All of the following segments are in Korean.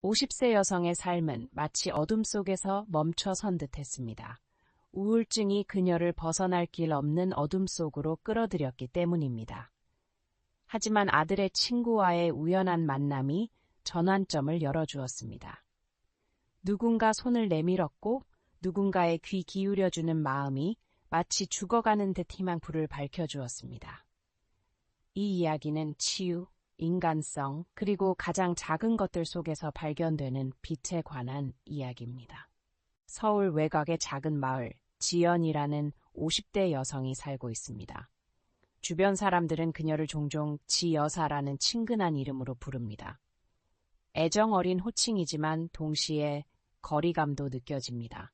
50세 여성의 삶은 마치 어둠 속에서 멈춰선 듯했습니다. 우울증이 그녀를 벗어날 길 없는 어둠 속으로 끌어들였기 때문입니다. 하지만 아들의 친구와의 우연한 만남이 전환점을 열어주었습니다. 누군가 손을 내밀었고 누군가의 귀 기울여주는 마음이 마치 죽어가는 듯 희망불을 밝혀주었습니다. 이 이야기는 치유, 인간성, 그리고 가장 작은 것들 속에서 발견되는 빛에 관한 이야기입니다. 서울 외곽의 작은 마을, 지연이라는 50대 여성이 살고 있습니다. 주변 사람들은 그녀를 종종 지여사라는 친근한 이름으로 부릅니다. 애정 어린 호칭이지만 동시에 거리감도 느껴집니다.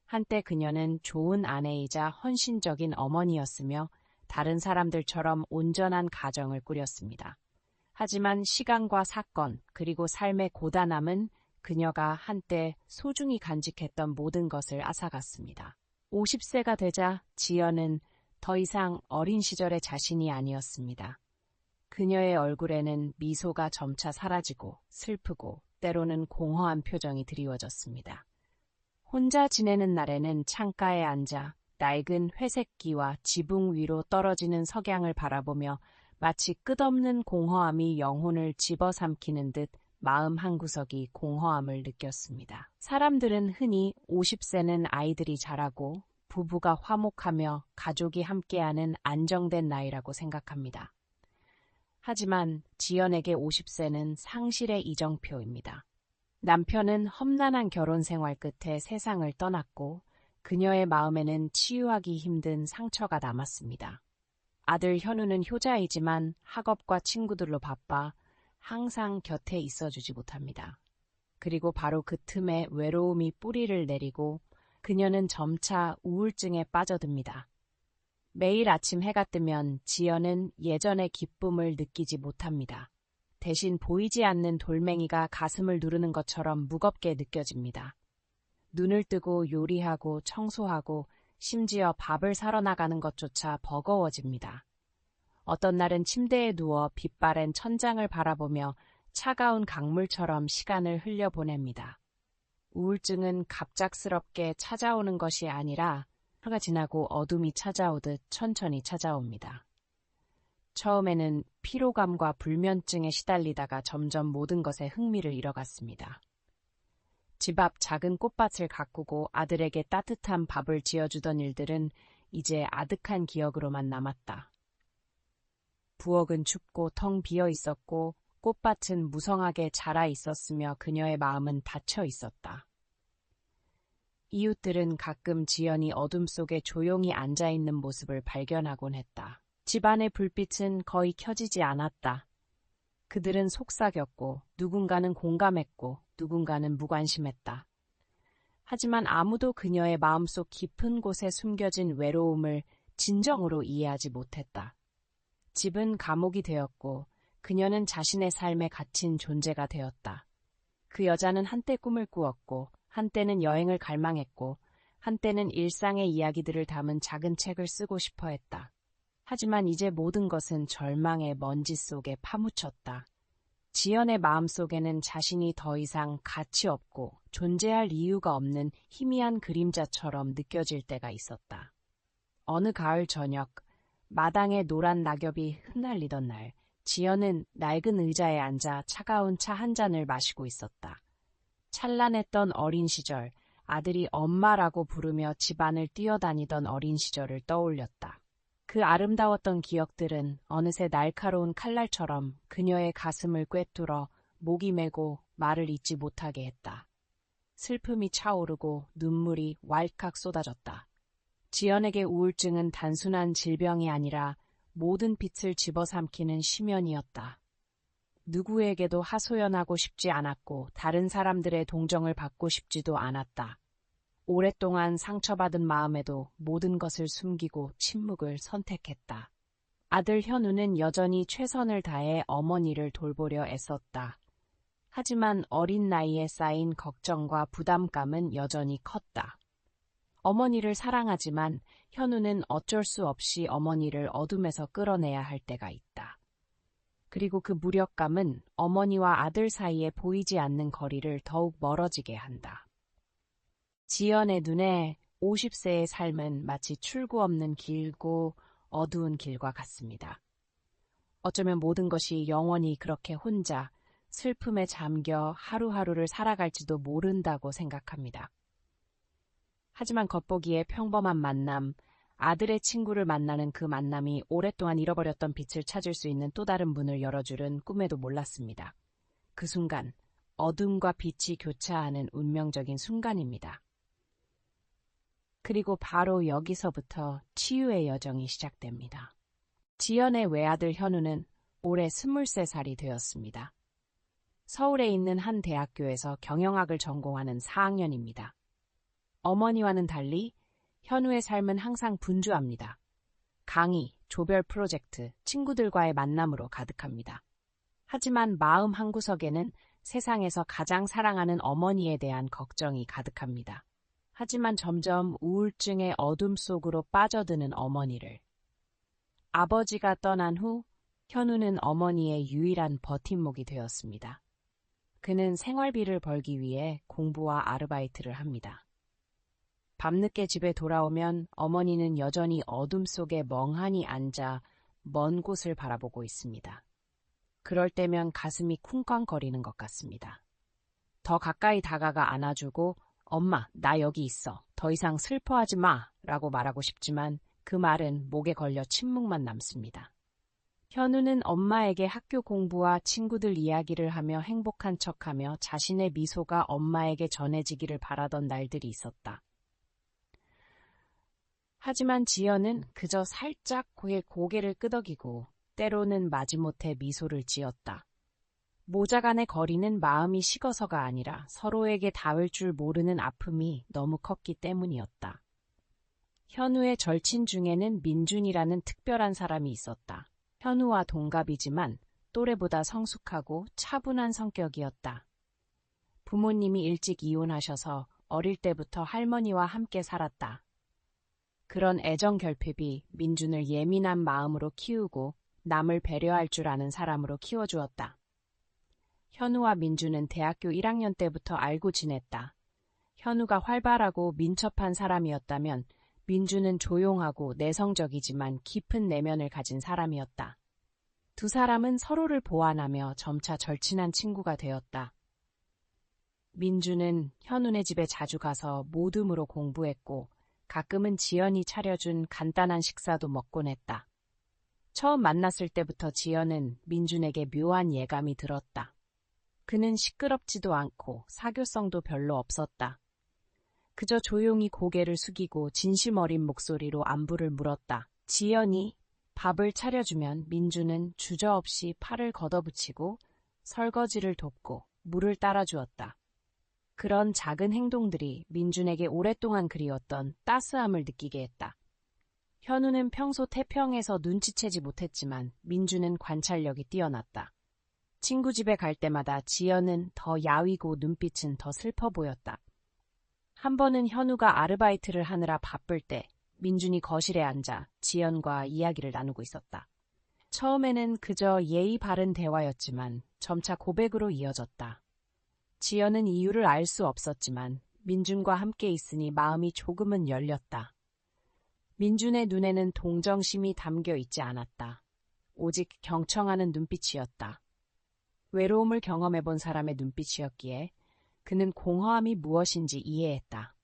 한때 그녀는 좋은 아내이자 헌신적인 어머니였으며 다른 사람들처럼 온전한 가정을 꾸렸습니다. 하지만 시간과 사건, 그리고 삶의 고단함은 그녀가 한때 소중히 간직했던 모든 것을 앗아갔습니다. 50세가 되자 지연은 더 이상 어린 시절의 자신이 아니었습니다. 그녀의 얼굴에는 미소가 점차 사라지고 슬프고 때로는 공허한 표정이 드리워졌습니다. 혼자 지내는 날에는 창가에 앉아 낡은 회색기와 지붕 위로 떨어지는 석양을 바라보며 마치 끝없는 공허함이 영혼을 집어삼키는 듯 마음 한구석이 공허함을 느꼈습니다. 사람들은 흔히 50세는 아이들이 자라고 부부가 화목하며 가족이 함께하는 안정된 나이라고 생각합니다. 하지만 지연에게 50세는 상실의 이정표입니다. 남편은 험난한 결혼 생활 끝에 세상을 떠났고 그녀의 마음에는 치유하기 힘든 상처가 남았습니다. 아들 현우는 효자이지만 학업과 친구들로 바빠 항상 곁에 있어주지 못합니다. 그리고 바로 그 틈에 외로움이 뿌리를 내리고 그녀는 점차 우울증에 빠져듭니다. 매일 아침 해가 뜨면 지연은 예전의 기쁨을 느끼지 못합니다. 대신 보이지 않는 돌멩이가 가슴을 누르는 것처럼 무겁게 느껴집니다. 눈을 뜨고 요리하고 청소하고 심지어 밥을 사러 나가는 것조차 버거워집니다. 어떤 날은 침대에 누워 빛바랜 천장을 바라보며 차가운 강물처럼 시간을 흘려보냅니다. 우울증은 갑작스럽게 찾아오는 것이 아니라 하루가 지나고 어둠이 찾아오듯 천천히 찾아옵니다. 처음에는 피로감과 불면증에 시달리다가 점점 모든 것에 흥미를 잃어갔습니다. 집 앞 작은 꽃밭을 가꾸고 아들에게 따뜻한 밥을 지어주던 일들은 이제 아득한 기억으로만 남았다. 부엌은 춥고 텅 비어 있었고 꽃밭은 무성하게 자라 있었으며 그녀의 마음은 닫혀 있었다. 이웃들은 가끔 지연이 어둠 속에 조용히 앉아있는 모습을 발견하곤 했다. 집안의 불빛은 거의 켜지지 않았다. 그들은 속삭였고 누군가는 공감했고 누군가는 무관심했다. 하지만 아무도 그녀의 마음속 깊은 곳에 숨겨진 외로움을 진정으로 이해하지 못했다. 집은 감옥이 되었고 그녀는 자신의 삶에 갇힌 존재가 되었다. 그 여자는 한때 꿈을 꾸었고 한때는 여행을 갈망했고 한때는 일상의 이야기들을 담은 작은 책을 쓰고 싶어 했다. 하지만 이제 모든 것은 절망의 먼지 속에 파묻혔다. 지연의 마음속에는 자신이 더 이상 가치 없고 존재할 이유가 없는 희미한 그림자처럼 느껴질 때가 있었다. 어느 가을 저녁, 마당에 노란 낙엽이 흩날리던 날, 지연은 낡은 의자에 앉아 차가운 차 한 잔을 마시고 있었다. 찬란했던 어린 시절, 아들이 엄마라고 부르며 집안을 뛰어다니던 어린 시절을 떠올렸다. 그 아름다웠던 기억들은 어느새 날카로운 칼날처럼 그녀의 가슴을 꿰뚫어 목이 메고 말을 잇지 못하게 했다. 슬픔이 차오르고 눈물이 왈칵 쏟아졌다. 지연에게 우울증은 단순한 질병이 아니라 모든 빛을 집어삼키는 심연이었다. 누구에게도 하소연하고 싶지 않았고 다른 사람들의 동정을 받고 싶지도 않았다. 오랫동안 상처받은 마음에도 모든 것을 숨기고 침묵을 선택했다. 아들 현우는 여전히 최선을 다해 어머니를 돌보려 애썼다. 하지만 어린 나이에 쌓인 걱정과 부담감은 여전히 컸다. 어머니를 사랑하지만 현우는 어쩔 수 없이 어머니를 어둠에서 끌어내야 할 때가 있다. 그리고 그 무력감은 어머니와 아들 사이에 보이지 않는 거리를 더욱 멀어지게 한다. 지연의 눈에 50세의 삶은 마치 출구 없는 길고 어두운 길과 같습니다. 어쩌면 모든 것이 영원히 그렇게 혼자 슬픔에 잠겨 하루하루를 살아갈지도 모른다고 생각합니다. 하지만 겉보기에 평범한 만남, 아들의 친구를 만나는 그 만남이 오랫동안 잃어버렸던 빛을 찾을 수 있는 또 다른 문을 열어줄은 꿈에도 몰랐습니다. 그 순간, 어둠과 빛이 교차하는 운명적인 순간입니다. 그리고 바로 여기서부터 치유의 여정이 시작됩니다. 지연의 외아들 현우는 올해 23살이 되었습니다. 서울에 있는 한 대학교에서 경영학을 전공하는 4학년입니다. 어머니와는 달리 현우의 삶은 항상 분주합니다. 강의, 조별 프로젝트, 친구들과의 만남으로 가득합니다. 하지만 마음 한구석에는 세상에서 가장 사랑하는 어머니에 대한 걱정이 가득합니다. 하지만 점점 우울증의 어둠 속으로 빠져드는 어머니를. 아버지가 떠난 후 현우는 어머니의 유일한 버팀목이 되었습니다. 그는 생활비를 벌기 위해 공부와 아르바이트를 합니다. 밤늦게 집에 돌아오면 어머니는 여전히 어둠 속에 멍하니 앉아 먼 곳을 바라보고 있습니다. 그럴 때면 가슴이 쿵쾅거리는 것 같습니다. 더 가까이 다가가 안아주고 엄마, 나 여기 있어. 더 이상 슬퍼하지 마. 라고 말하고 싶지만 그 말은 목에 걸려 침묵만 남습니다. 현우는 엄마에게 학교 공부와 친구들 이야기를 하며 행복한 척하며 자신의 미소가 엄마에게 전해지기를 바라던 날들이 있었다. 하지만 지연은 그저 살짝 고개를 끄덕이고 때로는 마지못해 미소를 지었다. 모자 간의 거리는 마음이 식어서가 아니라 서로에게 닿을 줄 모르는 아픔이 너무 컸기 때문이었다. 현우의 절친 중에는 민준이라는 특별한 사람이 있었다. 현우와 동갑이지만 또래보다 성숙하고 차분한 성격이었다. 부모님이 일찍 이혼하셔서 어릴 때부터 할머니와 함께 살았다. 그런 애정 결핍이 민준을 예민한 마음으로 키우고 남을 배려할 줄 아는 사람으로 키워주었다. 현우와 민준은 대학교 1학년 때부터 알고 지냈다. 현우가 활발하고 민첩한 사람이었다면 민준은 조용하고 내성적이지만 깊은 내면을 가진 사람이었다. 두 사람은 서로를 보완하며 점차 절친한 친구가 되었다. 민준은 현우네 집에 자주 가서 모둠으로 공부했고 가끔은 지연이 차려준 간단한 식사도 먹곤 했다. 처음 만났을 때부터 지연은 민준에게 묘한 예감이 들었다. 그는 시끄럽지도 않고 사교성도 별로 없었다. 그저 조용히 고개를 숙이고 진심 어린 목소리로 안부를 물었다. 지연이 밥을 차려주면 민준은 주저없이 팔을 걷어붙이고 설거지를 돕고 물을 따라주었다. 그런 작은 행동들이 민준에게 오랫동안 그리웠던 따스함을 느끼게 했다. 현우는 평소 태평해서 눈치채지 못했지만 민준은 관찰력이 뛰어났다. 친구 집에 갈 때마다 지연은 더 야위고 눈빛은 더 슬퍼 보였다. 한 번은 현우가 아르바이트를 하느라 바쁠 때 민준이 거실에 앉아 지연과 이야기를 나누고 있었다. 처음에는 그저 예의 바른 대화였지만 점차 고백으로 이어졌다. 지연은 이유를 알 수 없었지만 민준과 함께 있으니 마음이 조금은 열렸다. 민준의 눈에는 동정심이 담겨 있지 않았다. 오직 경청하는 눈빛이었다. 외로움을 경험해본 사람의 눈빛이었기에 그는 공허함이 무엇인지 이해했다.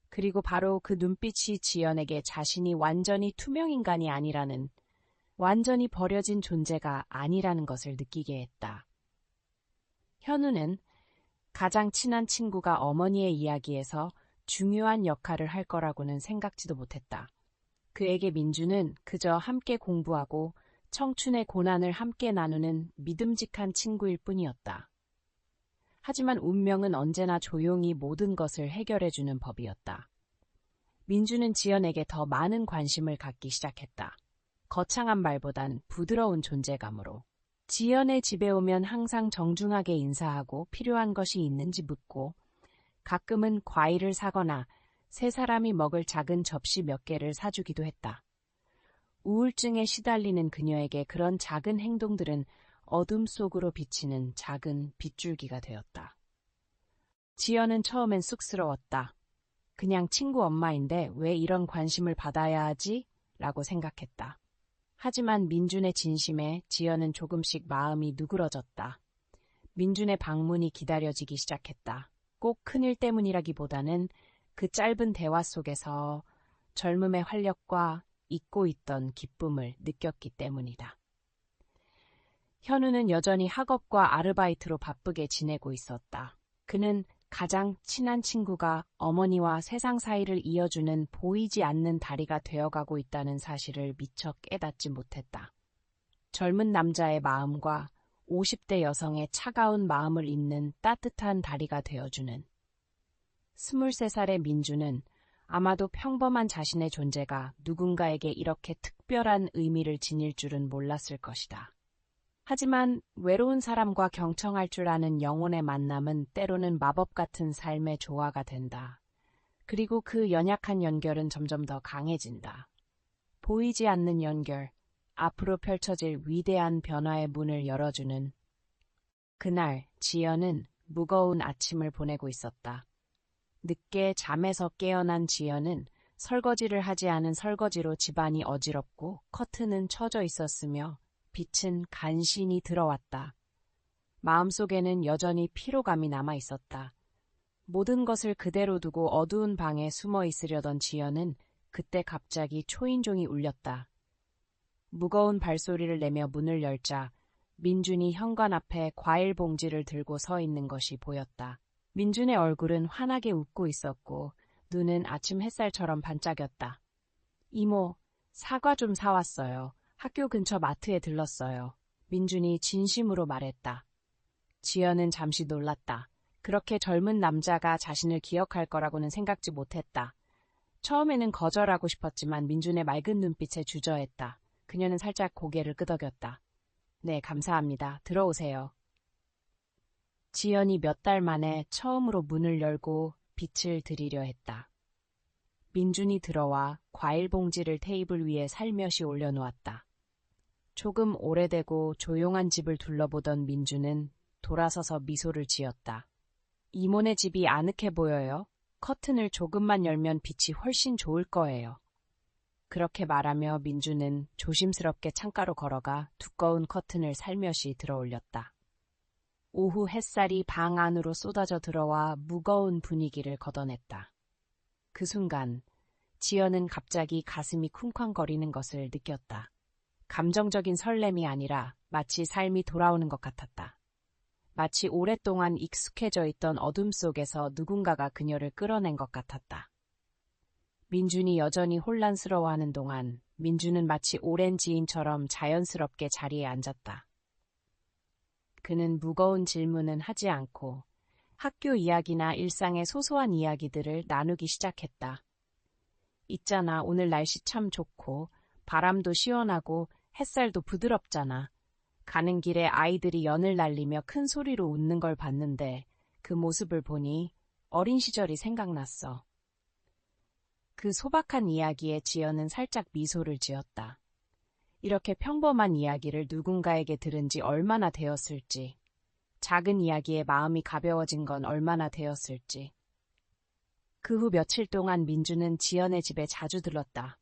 그리고 바로 그 눈빛이 지연에게 자신이 완전히 투명인간이 아니라는, 완전히 버려진 존재가 아니라는 것을 느끼게 했다. 현우는 가장 친한 친구가 어머니의 이야기에서 중요한 역할을 할 거라고는 생각지도 못했다. 그에게 민준은 그저 함께 공부하고 청춘의 고난을 함께 나누는 믿음직한 친구일 뿐이었다. 하지만 운명은 언제나 조용히 모든 것을 해결해주는 법이었다. 민준은 지연에게 더 많은 관심을 갖기 시작했다. 거창한 말보단 부드러운 존재감으로. 지연의 집에 오면 항상 정중하게 인사하고 필요한 것이 있는지 묻고 가끔은 과일을 사거나 세 사람이 먹을 작은 접시 몇 개를 사주기도 했다. 우울증에 시달리는 그녀에게 그런 작은 행동들은 어둠 속으로 비치는 작은 빗줄기가 되었다. 지연은 처음엔 쑥스러웠다. 그냥 친구 엄마인데 왜 이런 관심을 받아야 하지? 라고 생각했다. 하지만 민준의 진심에 지연은 조금씩 마음이 누그러졌다. 민준의 방문이 기다려지기 시작했다. 꼭 큰일 때문이라기보다는 그 짧은 대화 속에서 젊음의 활력과 잊고 있던 기쁨을 느꼈기 때문이다. 현우는 여전히 학업과 아르바이트로 바쁘게 지내고 있었다. 그는 가장 친한 친구가 어머니와 세상 사이를 이어주는 보이지 않는 다리가 되어가고 있다는 사실을 미처 깨닫지 못했다. 젊은 남자의 마음과 50대 여성의 차가운 마음을 잇는 따뜻한 다리가 되어주는 23살의 민주는 아마도 평범한 자신의 존재가 누군가에게 이렇게 특별한 의미를 지닐 줄은 몰랐을 것이다. 하지만 외로운 사람과 경청할 줄 아는 영혼의 만남은 때로는 마법 같은 삶의 조화가 된다. 그리고 그 연약한 연결은 점점 더 강해진다. 보이지 않는 연결, 앞으로 펼쳐질 위대한 변화의 문을 열어주는 그날 지연은 무거운 아침을 보내고 있었다. 늦게 잠에서 깨어난 지연은 설거지를 하지 않은 설거지로 집안이 어지럽고 커튼은 쳐져 있었으며 빛은 간신히 들어왔다. 마음속에는 여전히 피로감이 남아 있었다. 모든 것을 그대로 두고 어두운 방에 숨어 있으려던 지연은 그때 갑자기 초인종이 울렸다. 무거운 발소리를 내며 문을 열자 민준이 현관 앞에 과일 봉지를 들고 서 있는 것이 보였다. 민준의 얼굴은 환하게 웃고 있었고 눈은 아침 햇살처럼 반짝였다. 이모, 사과 좀 사왔어요. 학교 근처 마트에 들렀어요. 민준이 진심으로 말했다. 지연은 잠시 놀랐다. 그렇게 젊은 남자가 자신을 기억할 거라고는 생각지 못했다. 처음에는 거절하고 싶었지만 민준의 맑은 눈빛에 주저했다. 그녀는 살짝 고개를 끄덕였다. 네, 감사합니다. 들어오세요. 지연이 몇 달 만에 처음으로 문을 열고 빛을 들이려 했다. 민준이 들어와 과일 봉지를 테이블 위에 살며시 올려놓았다. 조금 오래되고 조용한 집을 둘러보던 민준은 돌아서서 미소를 지었다. 이모네 집이 아늑해 보여요. 커튼을 조금만 열면 빛이 훨씬 좋을 거예요. 그렇게 말하며 민준은 조심스럽게 창가로 걸어가 두꺼운 커튼을 살며시 들어올렸다. 오후 햇살이 방 안으로 쏟아져 들어와 무거운 분위기를 걷어냈다. 그 순간 지연은 갑자기 가슴이 쿵쾅거리는 것을 느꼈다. 감정적인 설렘이 아니라 마치 삶이 돌아오는 것 같았다. 마치 오랫동안 익숙해져 있던 어둠 속에서 누군가가 그녀를 끌어낸 것 같았다. 민준이 여전히 혼란스러워하는 동안 민준은 마치 오랜 지인처럼 자연스럽게 자리에 앉았다. 그는 무거운 질문은 하지 않고 학교 이야기나 일상의 소소한 이야기들을 나누기 시작했다. 있잖아, 오늘 날씨 참 좋고 바람도 시원하고 햇살도 부드럽잖아. 가는 길에 아이들이 연을 날리며 큰 소리로 웃는 걸 봤는데 그 모습을 보니 어린 시절이 생각났어. 그 소박한 이야기에 지연은 살짝 미소를 지었다. 이렇게 평범한 이야기를 누군가에게 들은 지 얼마나 되었을지, 작은 이야기에 마음이 가벼워진 건 얼마나 되었을지. 그 후 며칠 동안 민주는 지연의 집에 자주 들렀다.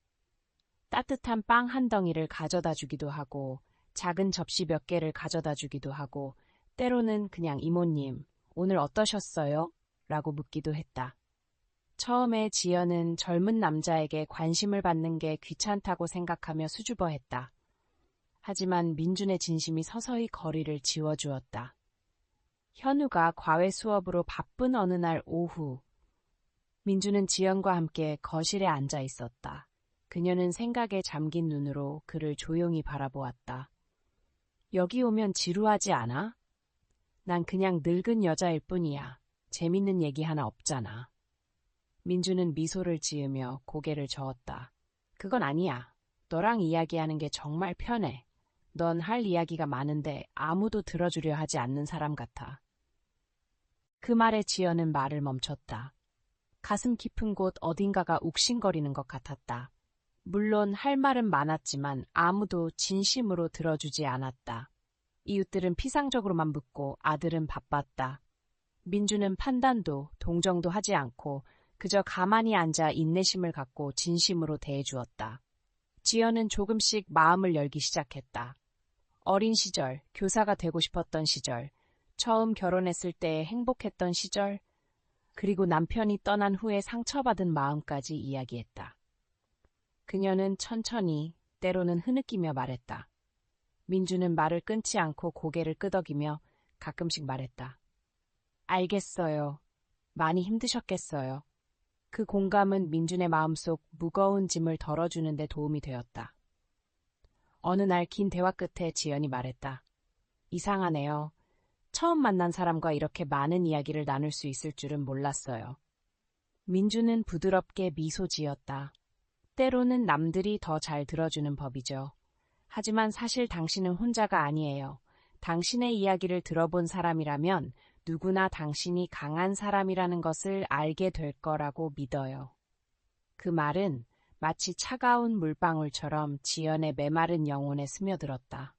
따뜻한 빵 한 덩이를 가져다 주기도 하고 작은 접시 몇 개를 가져다 주기도 하고 때로는 그냥 이모님, 오늘 어떠셨어요? 라고 묻기도 했다. 처음에 지연은 젊은 남자에게 관심을 받는 게 귀찮다고 생각하며 수줍어했다. 하지만 민준의 진심이 서서히 거리를 지워주었다. 현우가 과외 수업으로 바쁜 어느 날 오후, 민준은 지연과 함께 거실에 앉아 있었다. 그녀는 생각에 잠긴 눈으로 그를 조용히 바라보았다. 여기 오면 지루하지 않아? 난 그냥 늙은 여자일 뿐이야. 재밌는 얘기 하나 없잖아. 민주는 미소를 지으며 고개를 저었다. 그건 아니야. 너랑 이야기하는 게 정말 편해. 넌 할 이야기가 많은데 아무도 들어주려 하지 않는 사람 같아. 그 말에 지연은 말을 멈췄다. 가슴 깊은 곳 어딘가가 욱신거리는 것 같았다. 물론 할 말은 많았지만 아무도 진심으로 들어주지 않았다. 이웃들은 피상적으로만 묻고 아들은 바빴다. 민주는 판단도 동정도 하지 않고 그저 가만히 앉아 인내심을 갖고 진심으로 대해주었다. 지연은 조금씩 마음을 열기 시작했다. 어린 시절, 교사가 되고 싶었던 시절, 처음 결혼했을 때 행복했던 시절, 그리고 남편이 떠난 후에 상처받은 마음까지 이야기했다. 그녀는 천천히, 때로는 흐느끼며 말했다. 민주는 말을 끊지 않고 고개를 끄덕이며 가끔씩 말했다. 알겠어요. 많이 힘드셨겠어요. 그 공감은 민준의 마음속 무거운 짐을 덜어주는 데 도움이 되었다. 어느 날 긴 대화 끝에 지연이 말했다. 이상하네요. 처음 만난 사람과 이렇게 많은 이야기를 나눌 수 있을 줄은 몰랐어요. 민주는 부드럽게 미소 지었다. 때로는 남들이 더 잘 들어주는 법이죠. 하지만 사실 당신은 혼자가 아니에요. 당신의 이야기를 들어본 사람이라면 누구나 당신이 강한 사람이라는 것을 알게 될 거라고 믿어요. 그 말은 마치 차가운 물방울처럼 지연의 메마른 영혼에 스며들었다.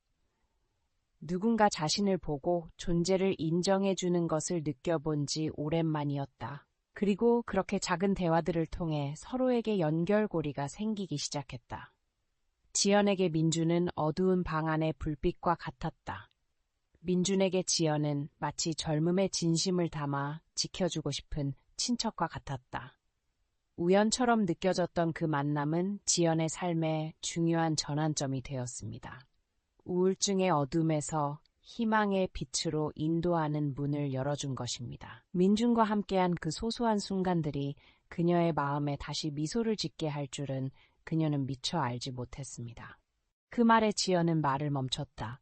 누군가 자신을 보고 존재를 인정해주는 것을 느껴본 지 오랜만이었다. 그리고 그렇게 작은 대화들을 통해 서로에게 연결고리가 생기기 시작했다. 지연에게 민주는 어두운 방 안의 불빛과 같았다. 민준에게 지연은 마치 젊음의 진심을 담아 지켜주고 싶은 친척과 같았다. 우연처럼 느껴졌던 그 만남은 지연의 삶의 중요한 전환점이 되었습니다. 우울증의 어둠에서 희망의 빛으로 인도하는 문을 열어준 것입니다. 민준과 함께한 그 소소한 순간들이 그녀의 마음에 다시 미소를 짓게 할 줄은 그녀는 미처 알지 못했습니다. 그 말에 지연은 말을 멈췄다.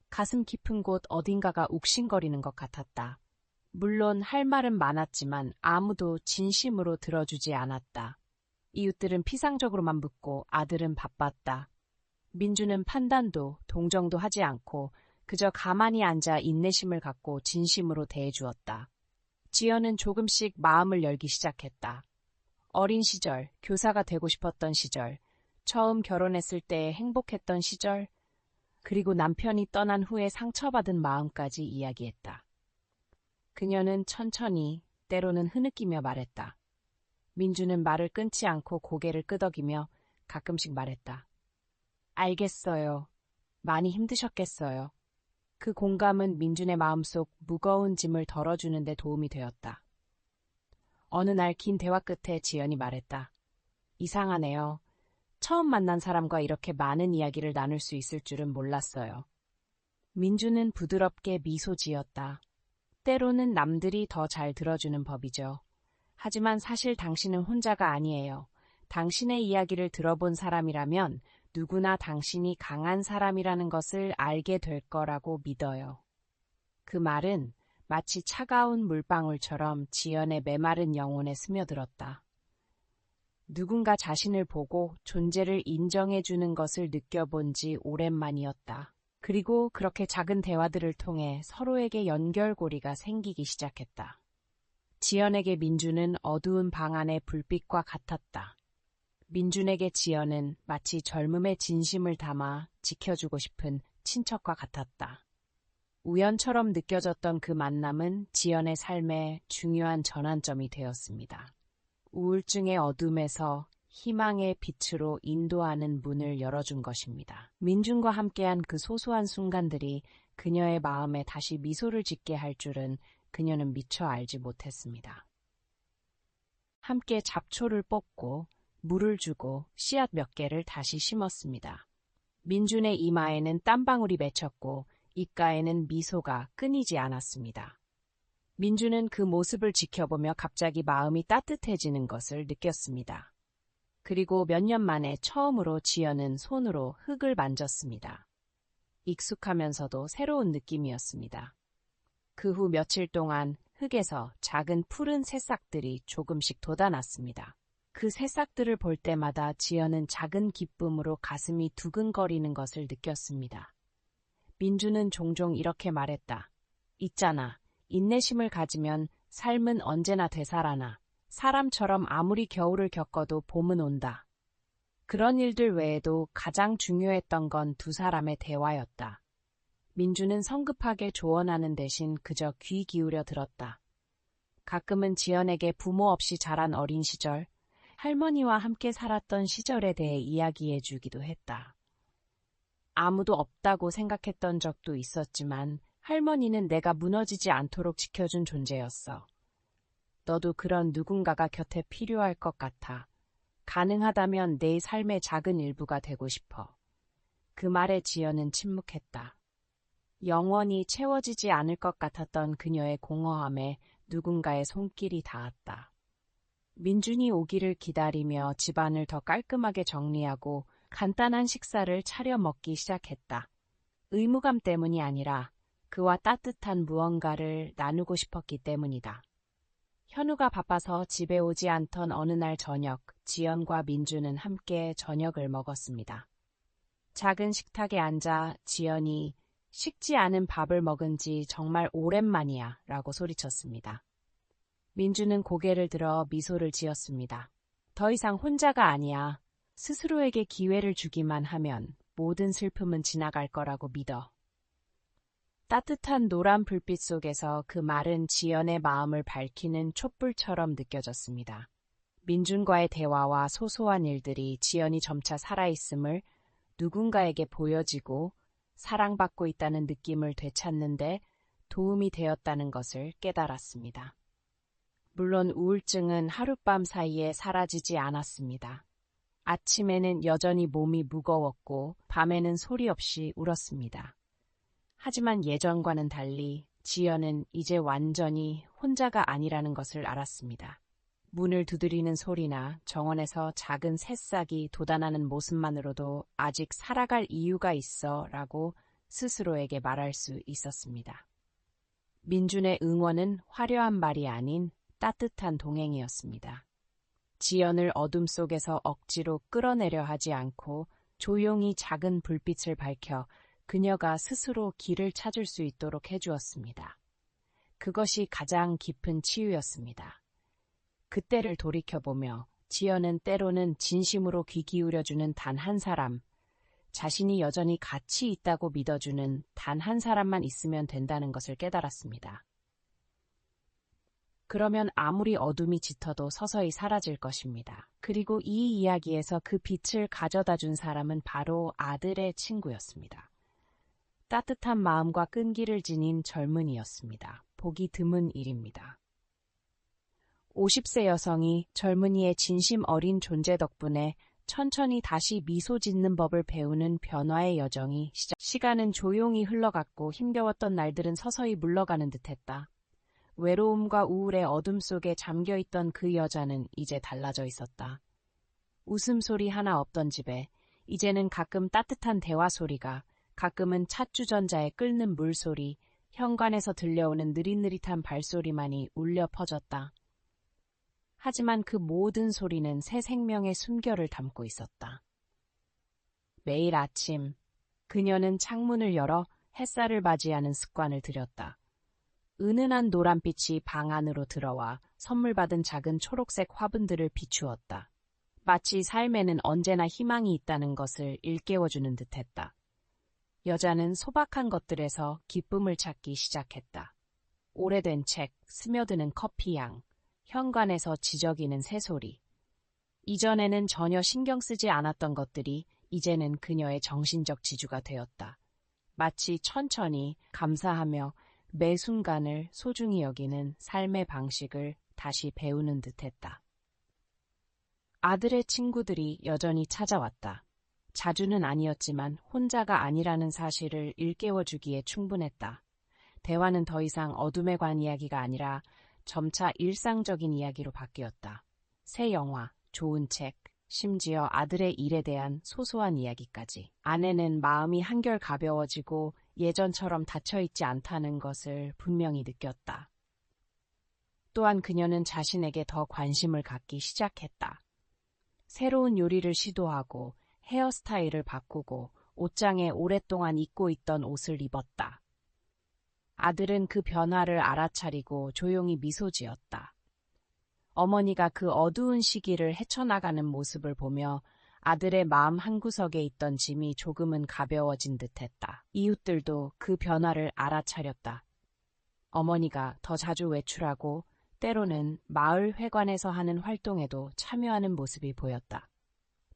가슴 깊은 곳 어딘가가 욱신거리는 것 같았다. 물론 할 말은 많았지만 아무도 진심으로 들어주지 않았다. 이웃들은 피상적으로만 묻고 아들은 바빴다. 민주는 판단도 동정도 하지 않고 그저 가만히 앉아 인내심을 갖고 진심으로 대해주었다. 지연은 조금씩 마음을 열기 시작했다. 어린 시절, 교사가 되고 싶었던 시절, 처음 결혼했을 때 행복했던 시절, 그리고 남편이 떠난 후에 상처받은 마음까지 이야기했다. 그녀는 천천히, 때로는 흐느끼며 말했다. 민주는 말을 끊지 않고 고개를 끄덕이며 가끔씩 말했다. 알겠어요. 많이 힘드셨겠어요. 그 공감은 민준의 마음속 무거운 짐을 덜어주는 데 도움이 되었다. 어느 날 긴 대화 끝에 지연이 말했다. 이상하네요. 처음 만난 사람과 이렇게 많은 이야기를 나눌 수 있을 줄은 몰랐어요. 민주는 부드럽게 미소 지었다. 때로는 남들이 더 잘 들어주는 법이죠. 하지만 사실 당신은 혼자가 아니에요. 당신의 이야기를 들어본 사람이라면 누구나 당신이 강한 사람이라는 것을 알게 될 거라고 믿어요. 그 말은 마치 차가운 물방울처럼 지연의 메마른 영혼에 스며들었다. 누군가 자신을 보고 존재를 인정해주는 것을 느껴본 지 오랜만이었다. 그리고 그렇게 작은 대화들을 통해 서로에게 연결고리가 생기기 시작했다. 지연에게 민주는 어두운 방 안의 불빛과 같았다. 민준에게 지연은 마치 젊음의 진심을 담아 지켜주고 싶은 친척과 같았다. 우연처럼 느껴졌던 그 만남은 지연의 삶의 중요한 전환점이 되었습니다. 우울증의 어둠에서 희망의 빛으로 인도하는 문을 열어준 것입니다. 민준과 함께한 그 소소한 순간들이 그녀의 마음에 다시 미소를 짓게 할 줄은 그녀는 미처 알지 못했습니다. 함께 잡초를 뽑고 물을 주고 씨앗 몇 개를 다시 심었습니다. 민준의 이마에는 땀방울이 맺혔고 입가에는 미소가 끊이지 않았습니다. 민주는 그 모습을 지켜보며 갑자기 마음이 따뜻해지는 것을 느꼈습니다. 그리고 몇 년 만에 처음으로 지연은 손으로 흙을 만졌습니다. 익숙하면서도 새로운 느낌이었습니다. 그 후 며칠 동안 흙에서 작은 푸른 새싹들이 조금씩 돋아났습니다. 그 새싹들을 볼 때마다 지연은 작은 기쁨으로 가슴이 두근거리는 것을 느꼈습니다. 민주는 종종 이렇게 말했다. 있잖아. 인내심을 가지면 삶은 언제나 되살아나. 사람처럼 아무리 겨울을 겪어도 봄은 온다. 그런 일들 외에도 가장 중요했던 건 두 사람의 대화였다. 민주는 성급하게 조언하는 대신 그저 귀 기울여 들었다. 가끔은 지연에게 부모 없이 자란 어린 시절, 할머니와 함께 살았던 시절에 대해 이야기해 주기도 했다. 아무도 없다고 생각했던 적도 있었지만 할머니는 내가 무너지지 않도록 지켜준 존재였어. 너도 그런 누군가가 곁에 필요할 것 같아. 가능하다면 내 삶의 작은 일부가 되고 싶어. 그 말에 지연은 침묵했다. 영원히 채워지지 않을 것 같았던 그녀의 공허함에 누군가의 손길이 닿았다. 민준이 오기를 기다리며 집안을 더 깔끔하게 정리하고 간단한 식사를 차려 먹기 시작했다. 의무감 때문이 아니라 그와 따뜻한 무언가를 나누고 싶었기 때문이다. 현우가 바빠서 집에 오지 않던 어느 날 저녁, 지연과 민주는 함께 저녁을 먹었습니다. 작은 식탁에 앉아 지연이 식지 않은 밥을 먹은 지 정말 오랜만이야 라고 소리쳤습니다. 민주는 고개를 들어 미소를 지었습니다. 더 이상 혼자가 아니야. 스스로에게 기회를 주기만 하면 모든 슬픔은 지나갈 거라고 믿어. 따뜻한 노란 불빛 속에서 그 말은 지연의 마음을 밝히는 촛불처럼 느껴졌습니다. 민준과의 대화와 소소한 일들이 지연이 점차 살아있음을 누군가에게 보여지고 사랑받고 있다는 느낌을 되찾는데 도움이 되었다는 것을 깨달았습니다. 물론 우울증은 하룻밤 사이에 사라지지 않았습니다. 아침에는 여전히 몸이 무거웠고 밤에는 소리 없이 울었습니다. 하지만 예전과는 달리 지연은 이제 완전히 혼자가 아니라는 것을 알았습니다. 문을 두드리는 소리나 정원에서 작은 새싹이 돋아나는 모습만으로도 아직 살아갈 이유가 있어 라고 스스로에게 말할 수 있었습니다. 민준의 응원은 화려한 말이 아닌 따뜻한 동행이었습니다. 지연을 어둠 속에서 억지로 끌어내려 하지 않고 조용히 작은 불빛을 밝혀 그녀가 스스로 길을 찾을 수 있도록 해주었습니다. 그것이 가장 깊은 치유였습니다. 그때를 돌이켜보며 지연은 때로는 진심으로 귀 기울여주는 단 한 사람, 자신이 여전히 가치 있다고 믿어주는 단 한 사람만 있으면 된다는 것을 깨달았습니다. 그러면 아무리 어둠이 짙어도 서서히 사라질 것입니다. 그리고 이 이야기에서 그 빛을 가져다 준 사람은 바로 아들의 친구였습니다. 따뜻한 마음과 끈기를 지닌 젊은이였습니다. 보기 드문 일입니다. 50세 여성이 젊은이의 진심 어린 존재 덕분에 천천히 다시 미소 짓는 법을 배우는 변화의 여정이 시간은 조용히 흘러갔고 힘겨웠던 날들은 서서히 물러가는 듯했다. 외로움과 우울의 어둠 속에 잠겨있던 그 여자는 이제 달라져 있었다. 웃음소리 하나 없던 집에 이제는 가끔 따뜻한 대화 소리가, 가끔은 찻주전자에 끓는 물소리, 현관에서 들려오는 느릿느릿한 발소리만이 울려 퍼졌다. 하지만 그 모든 소리는 새 생명의 숨결을 담고 있었다. 매일 아침 그녀는 창문을 열어 햇살을 맞이하는 습관을 들였다. 은은한 노란빛이 방 안으로 들어와 선물 받은 작은 초록색 화분들을 비추었다. 마치 삶에는 언제나 희망이 있다는 것을 일깨워주는 듯했다. 여자는 소박한 것들에서 기쁨을 찾기 시작했다. 오래된 책, 스며드는 커피향, 현관에서 지저귀는 새소리. 이전에는 전혀 신경 쓰지 않았던 것들이 이제는 그녀의 정신적 지주가 되었다. 마치 천천히 감사하며 매 순간을 소중히 여기는 삶의 방식을 다시 배우는 듯했다. 아들의 친구들이 여전히 찾아왔다. 자주는 아니었지만 혼자가 아니라는 사실을 일깨워주기에 충분했다. 대화는 더 이상 어둠에 관한 이야기가 아니라 점차 일상적인 이야기로 바뀌었다. 새 영화, 좋은 책, 심지어 아들의 일에 대한 소소한 이야기까지. 아내는 마음이 한결 가벼워지고 예전처럼 닫혀있지 않다는 것을 분명히 느꼈다. 또한 그녀는 자신에게 더 관심을 갖기 시작했다. 새로운 요리를 시도하고 헤어스타일을 바꾸고 옷장에 오랫동안 입고 있던 옷을 입었다. 아들은 그 변화를 알아차리고 조용히 미소 지었다. 어머니가 그 어두운 시기를 헤쳐나가는 모습을 보며 아들의 마음 한구석에 있던 짐이 조금은 가벼워진 듯했다. 이웃들도 그 변화를 알아차렸다. 어머니가 더 자주 외출하고 때로는 마을 회관에서 하는 활동에도 참여하는 모습이 보였다.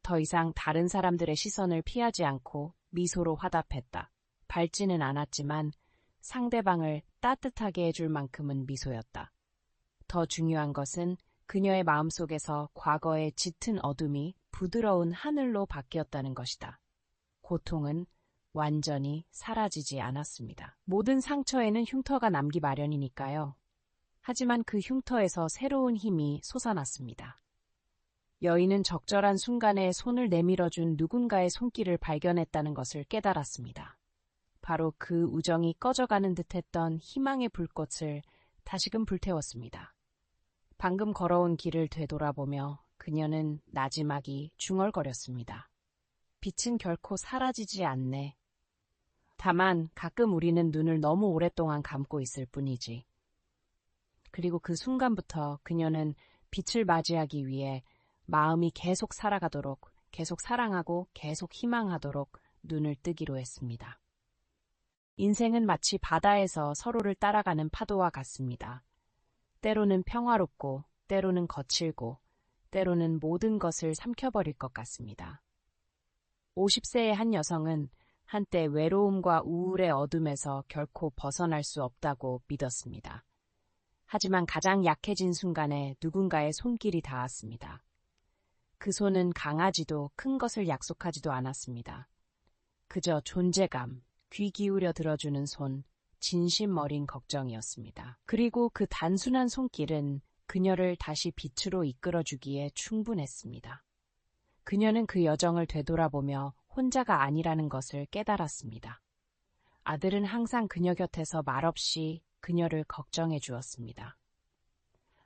더 이상 다른 사람들의 시선을 피하지 않고 미소로 화답했다. 밝지는 않았지만 상대방을 따뜻하게 해줄 만큼은 미소였다. 더 중요한 것은 그녀의 마음속에서 과거의 짙은 어둠이 부드러운 하늘로 바뀌었다는 것이다. 고통은 완전히 사라지지 않았습니다. 모든 상처에는 흉터가 남기 마련이니까요. 하지만 그 흉터에서 새로운 힘이 솟아났습니다. 여인은 적절한 순간에 손을 내밀어준 누군가의 손길을 발견했다는 것을 깨달았습니다. 바로 그 우정이 꺼져가는 듯했던 희망의 불꽃을 다시금 불태웠습니다. 방금 걸어온 길을 되돌아보며 그녀는 나지막이 중얼거렸습니다. 빛은 결코 사라지지 않네. 다만 가끔 우리는 눈을 너무 오랫동안 감고 있을 뿐이지. 그리고 그 순간부터 그녀는 빛을 맞이하기 위해 마음이 계속 살아가도록, 계속 사랑하고 계속 희망하도록 눈을 뜨기로 했습니다. 인생은 마치 바다에서 서로를 따라가는 파도와 같습니다. 때로는 평화롭고, 때로는 거칠고, 때로는 모든 것을 삼켜버릴 것 같습니다. 50세의 한 여성은 한때 외로움과 우울의 어둠에서 결코 벗어날 수 없다고 믿었습니다. 하지만 가장 약해진 순간에 누군가의 손길이 닿았습니다. 그 손은 강하지도 큰 것을 약속하지도 않았습니다. 그저 존재감, 귀 기울여 들어주는 손, 진심 어린 걱정이었습니다. 그리고 그 단순한 손길은 그녀를 다시 빛으로 이끌어주기에 충분했습니다. 그녀는 그 여정을 되돌아보며 혼자가 아니라는 것을 깨달았습니다. 아들은 항상 그녀 곁에서 말없이 그녀를 걱정해 주었습니다.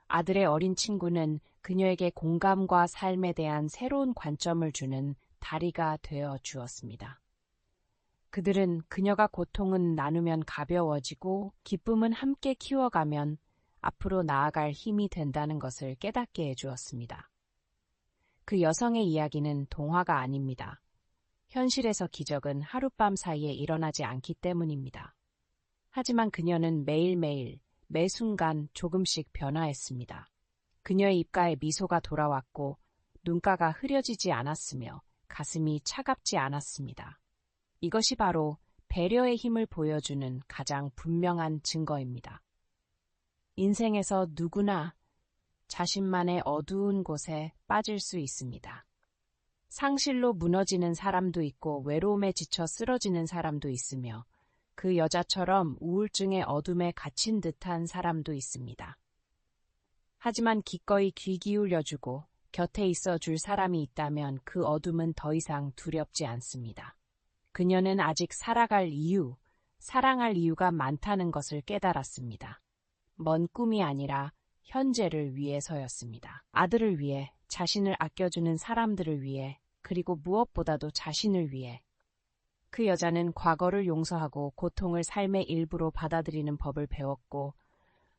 아들의 어린 친구는 그녀에게 공감과 삶에 대한 새로운 관점을 주는 다리가 되어 주었습니다. 그들은 그녀가 고통은 나누면 가벼워지고 기쁨은 함께 키워가면 앞으로 나아갈 힘이 된다는 것을 깨닫게 해주었습니다. 그 여성의 이야기는 동화가 아닙니다. 현실에서 기적은 하룻밤 사이에 일어나지 않기 때문입니다. 하지만 그녀는 매일매일, 매 순간 조금씩 변화했습니다. 그녀의 입가에 미소가 돌아왔고 눈가가 흐려지지 않았으며 가슴이 차갑지 않았습니다. 이것이 바로 배려의 힘을 보여주는 가장 분명한 증거입니다. 인생에서 누구나 자신만의 어두운 곳에 빠질 수 있습니다. 상실로 무너지는 사람도 있고 외로움에 지쳐 쓰러지는 사람도 있으며 그 여자처럼 우울증의 어둠에 갇힌 듯한 사람도 있습니다. 하지만 기꺼이 귀 기울여주고 곁에 있어줄 사람이 있다면 그 어둠은 더 이상 두렵지 않습니다. 그녀는 아직 살아갈 이유, 사랑할 이유가 많다는 것을 깨달았습니다. 먼 꿈이 아니라 현재를 위해서였습니다. 아들을 위해, 자신을 아껴주는 사람들을 위해, 그리고 무엇보다도 자신을 위해. 그 여자는 과거를 용서하고 고통을 삶의 일부로 받아들이는 법을 배웠고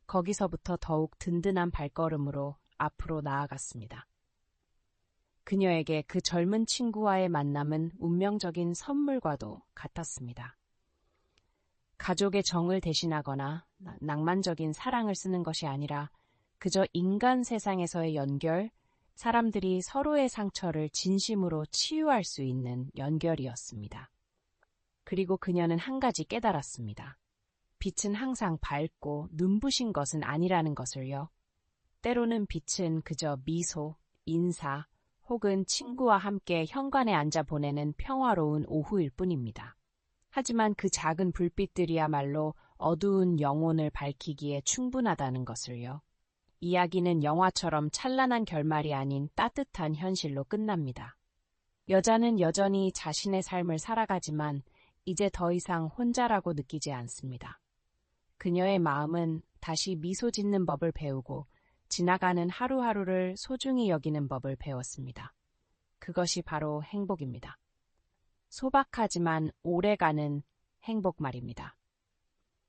거기서부터 더욱 든든한 발걸음으로 앞으로 나아갔습니다. 그녀에게 그 젊은 친구와의 만남은 운명적인 선물과도 같았습니다. 가족의 정을 대신하거나 낭만적인 사랑을 쓰는 것이 아니라 그저 인간 세상에서의 연결, 사람들이 서로의 상처를 진심으로 치유할 수 있는 연결이었습니다. 그리고 그녀는 한 가지 깨달았습니다. 빛은 항상 밝고 눈부신 것은 아니라는 것을요. 때로는 빛은 그저 미소, 인사, 혹은 친구와 함께 현관에 앉아 보내는 평화로운 오후일 뿐입니다. 하지만 그 작은 불빛들이야말로 어두운 영혼을 밝히기에 충분하다는 것을요. 이야기는 영화처럼 찬란한 결말이 아닌 따뜻한 현실로 끝납니다. 여자는 여전히 자신의 삶을 살아가지만 이제 더 이상 혼자라고 느끼지 않습니다. 그녀의 마음은 다시 미소 짓는 법을 배우고 지나가는 하루하루를 소중히 여기는 법을 배웠습니다. 그것이 바로 행복입니다. 소박하지만 오래가는 행복 말입니다.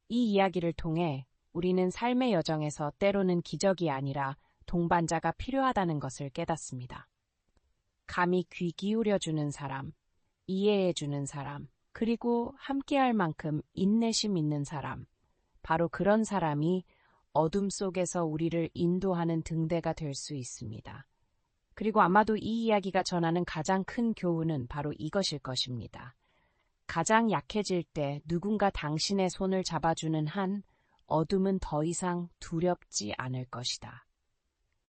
이 이야기를 통해 우리는 삶의 여정에서 때로는 기적이 아니라 동반자가 필요하다는 것을 깨닫습니다. 감히 귀 기울여주는 사람, 이해해주는 사람, 그리고 함께할 만큼 인내심 있는 사람, 바로 그런 사람이 어둠 속에서 우리를 인도하는 등대가 될 수 있습니다. 그리고 아마도 이 이야기가 전하는 가장 큰 교훈은 바로 이것일 것입니다. 가장 약해질 때 누군가 당신의 손을 잡아주는 한 어둠은 더 이상 두렵지 않을 것이다.